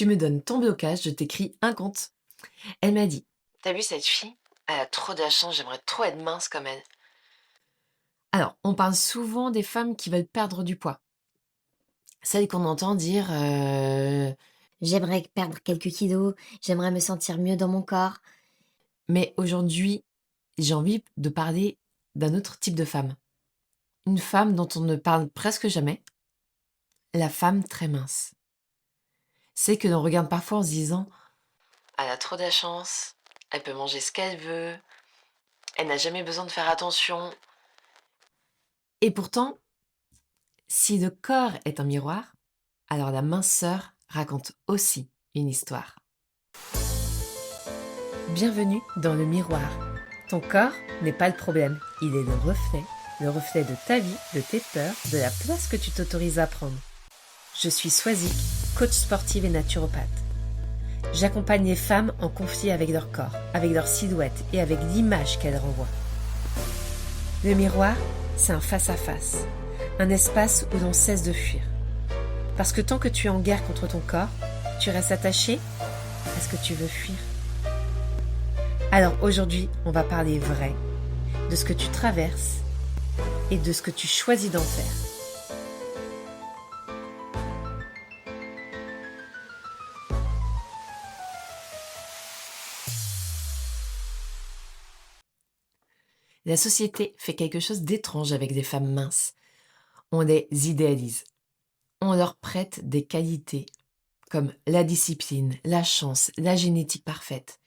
Tu me donnes ton blocage, je t'écris un conte. Elle m'a dit: «Tu vu cette fille? Elle a trop de la chance, j'aimerais trop être mince comme elle.» Alors, on parle souvent des femmes qui veulent perdre du poids. Celles qu'on entend dire, J'aimerais perdre quelques kilos, j'aimerais me sentir mieux dans mon corps. mais aujourd'hui, j'ai envie de parler d'un autre type de femme. Une femme dont on ne parle presque jamais, la femme très mince. C'est que l'on regarde parfois en se disant: «Elle a trop de la chance, elle peut manger ce qu'elle veut, elle n'a jamais besoin de faire attention.» Et pourtant, si le corps est un miroir, alors la minceur raconte aussi une histoire. Bienvenue dans le miroir. Ton corps n'est pas le problème, il est le reflet de ta vie, de tes peurs, de la place que tu t'autorises à prendre. Je suis Swazik, coach sportive et naturopathe. J'accompagne les femmes en conflit avec leur corps, avec leur silhouette et avec l'image qu'elles renvoient. Le miroir, c'est un face-à-face, un espace où l'on cesse de fuir. Parce que tant que tu es en guerre contre ton corps, tu restes attaché à ce que tu veux fuir. Alors aujourd'hui, on va parler vrai, de ce que tu traverses et de ce que tu choisis d'en faire. La société fait quelque chose d'étrange avec des femmes minces. On les idéalise. On leur prête des qualités comme la discipline, la chance, la génétique parfaite.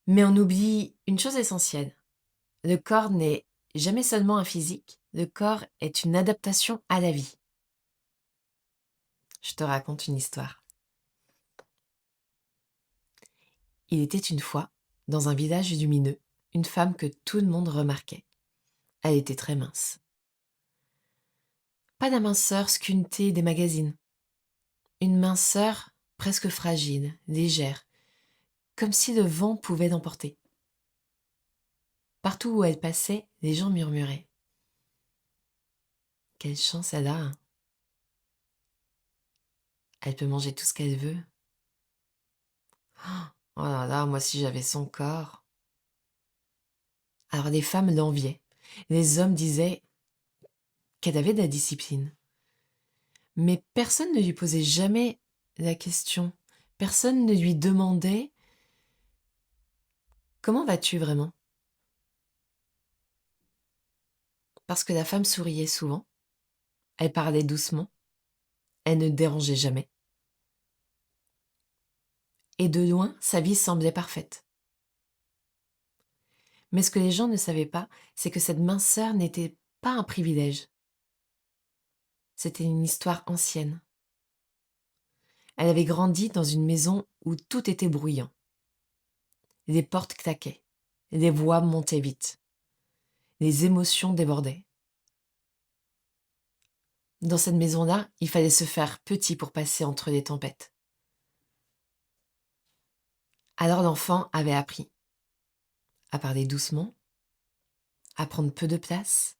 Mais on oublie une chose essentielle. Le corps n'est jamais seulement un physique, le corps est une adaptation à la vie. Je te raconte une histoire. Il était une fois, dans un village lumineux, une femme que tout le monde remarquait. Elle était très mince. Pas la minceur sculptée des magazines. Une minceur presque fragile, légère, comme si le vent pouvait l'emporter. Partout où elle passait, les gens murmuraient: «Quelle chance elle a, hein. Elle peut manger tout ce qu'elle veut. Oh là là, moi si j'avais son corps.» Alors les femmes l'enviaient. Les hommes disaient qu'elle avait de la discipline. Mais personne ne lui posait jamais la question. Personne ne lui demandait: «Comment vas-tu vraiment?» Parce que la femme souriait souvent, elle parlait doucement, elle ne dérangeait jamais. Et de loin, sa vie semblait parfaite. Mais ce que les gens ne savaient pas, c'est que cette minceur n'était pas un privilège. C'était une histoire ancienne. Elle avait grandi dans une maison où tout était bruyant. Les portes claquaient, les voix montaient vite, les émotions débordaient. Dans cette maison-là, il fallait se faire petit pour passer entre les tempêtes. Alors l'enfant avait appris à parler doucement, à prendre peu de place,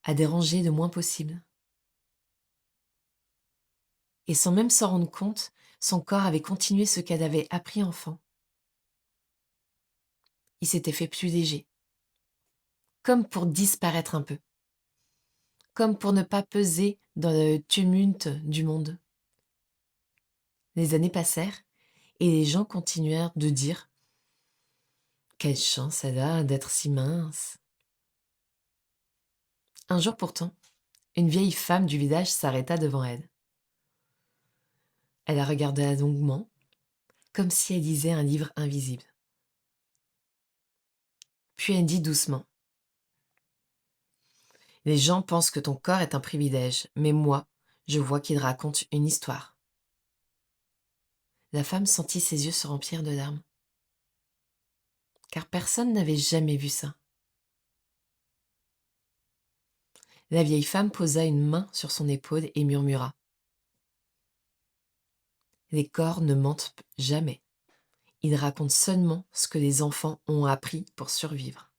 à déranger le moins possible. Et sans même s'en rendre compte, son corps avait continué ce qu'elle avait appris enfant. Il s'était fait plus léger, comme pour disparaître un peu, comme pour ne pas peser dans le tumulte du monde. Les années passèrent et les gens continuèrent de dire: «Quelle chance elle a d'être si mince.» Un jour pourtant, une vieille femme du village s'arrêta devant elle. Elle la regarda longuement, comme si elle lisait un livre invisible. Puis elle dit doucement: «Les gens pensent que ton corps est un privilège, mais moi, je vois qu'il raconte une histoire.» La femme sentit ses yeux se remplir de larmes, car personne n'avait jamais vu ça. La vieille femme posa une main sur son épaule et murmura: «Les corps ne mentent jamais. Ils racontent seulement ce que les enfants ont appris pour survivre.»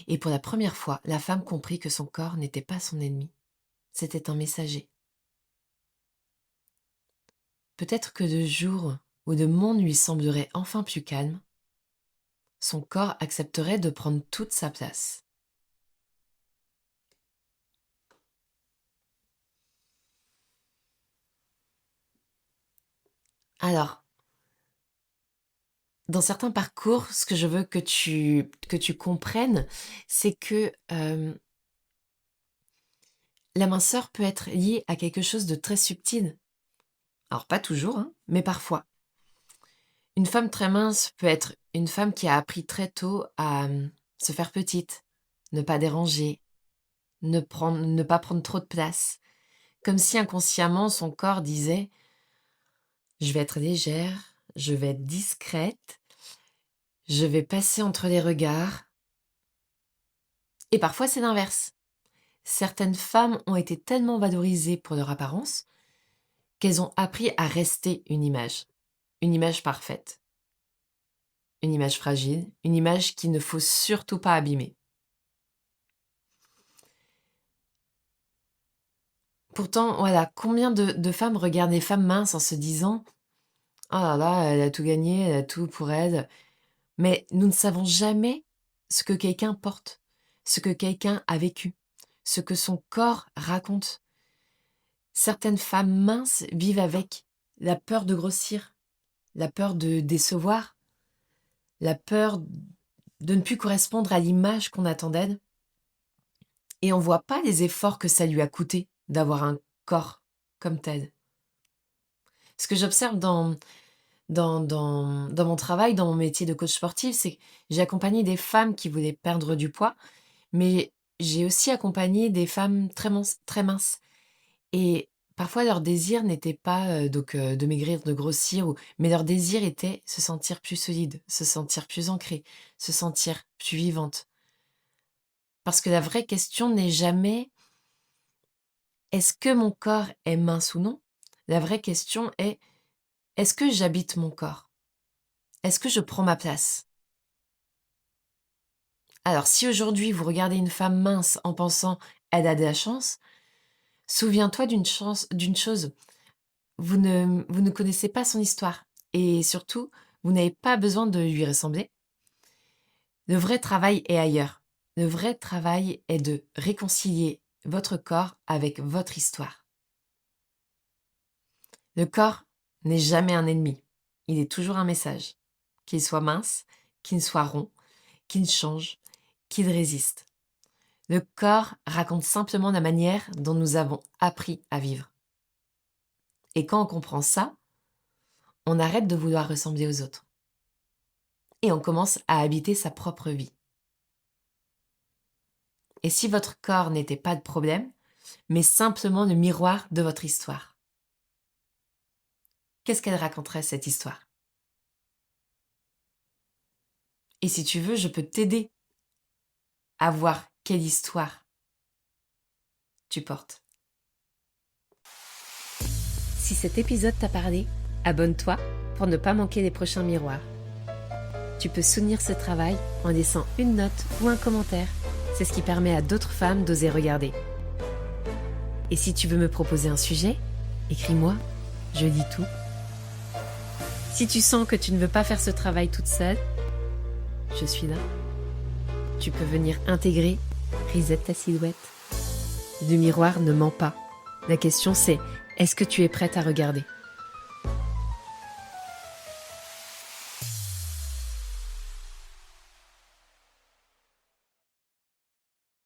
Et pour la première fois, la femme comprit que son corps n'était pas son ennemi. C'était un messager. peut-être que de jours où le monde lui semblerait enfin plus calme, son corps accepterait de prendre toute sa place. Alors, dans certains parcours, ce que je veux que tu comprennes, c'est que la minceur peut être liée à quelque chose de très subtil. Alors pas toujours, hein, mais parfois. Une femme très mince peut être une femme qui a appris très tôt à se faire petite, ne pas déranger, ne pas prendre trop de place. Comme si inconsciemment son corps disait « Je vais être légère, je vais être discrète, je vais passer entre les regards. » Et parfois c'est l'inverse. Certaines femmes ont été tellement valorisées pour leur apparence qu'elles ont appris à rester une image parfaite, une image fragile, une image qu'il ne faut surtout pas abîmer. Pourtant, voilà, combien de femmes regardent les femmes minces en se disant « Oh là là, elle a tout gagné, elle a tout pour elle. » Mais nous ne savons jamais ce que quelqu'un porte, ce que quelqu'un a vécu, ce que son corps raconte. Certaines femmes minces vivent avec la peur de grossir, la peur de décevoir, la peur de ne plus correspondre à l'image qu'on attend d'elle. Et on ne voit pas les efforts que ça lui a coûté d'avoir un corps comme tel. Ce que j'observe dans mon travail, dans mon métier de coach sportif, c'est que j'ai accompagné des femmes qui voulaient perdre du poids, mais j'ai aussi accompagné des femmes très minces, très minces. Et parfois, leur désir n'était pas de maigrir, de grossir, mais leur désir était se sentir plus solide, se sentir plus ancrée, se sentir plus vivante. Parce que la vraie question n'est jamais est-ce que mon corps est mince ou non? La vraie question est est-ce que j'habite mon corps? Est-ce que je prends ma place? Alors, si aujourd'hui vous regardez une femme mince en pensant elle a de la chance, souviens-toi d'une chose, vous ne connaissez pas son histoire et surtout, vous n'avez pas besoin de lui ressembler. Le vrai travail est ailleurs. Le vrai travail est de réconcilier votre corps avec votre histoire. Le corps n'est jamais un ennemi. Il est toujours un message. Qu'il soit mince, qu'il soit rond, qu'il change, qu'il résiste. Le corps raconte simplement la manière dont nous avons appris à vivre. Et quand on comprend ça, on arrête de vouloir ressembler aux autres. Et on commence à habiter sa propre vie. Et si votre corps n'était pas de problème, mais simplement le miroir de votre histoire, qu'est-ce qu'elle raconterait cette histoire? Et si tu veux, je peux t'aider à voir quelle histoire tu portes. Si cet épisode t'a parlé, abonne-toi pour ne pas manquer les prochains miroirs. Tu peux soutenir ce travail en laissant une note ou un commentaire. C'est ce qui permet à d'autres femmes d'oser regarder. Et si tu veux me proposer un sujet, écris-moi, je lis tout. Si tu sens que tu ne veux pas faire ce travail toute seule, je suis là. Tu peux venir intégrer Reset ta silhouette. Le miroir ne ment pas. La question c'est, est-ce que tu es prête à regarder ?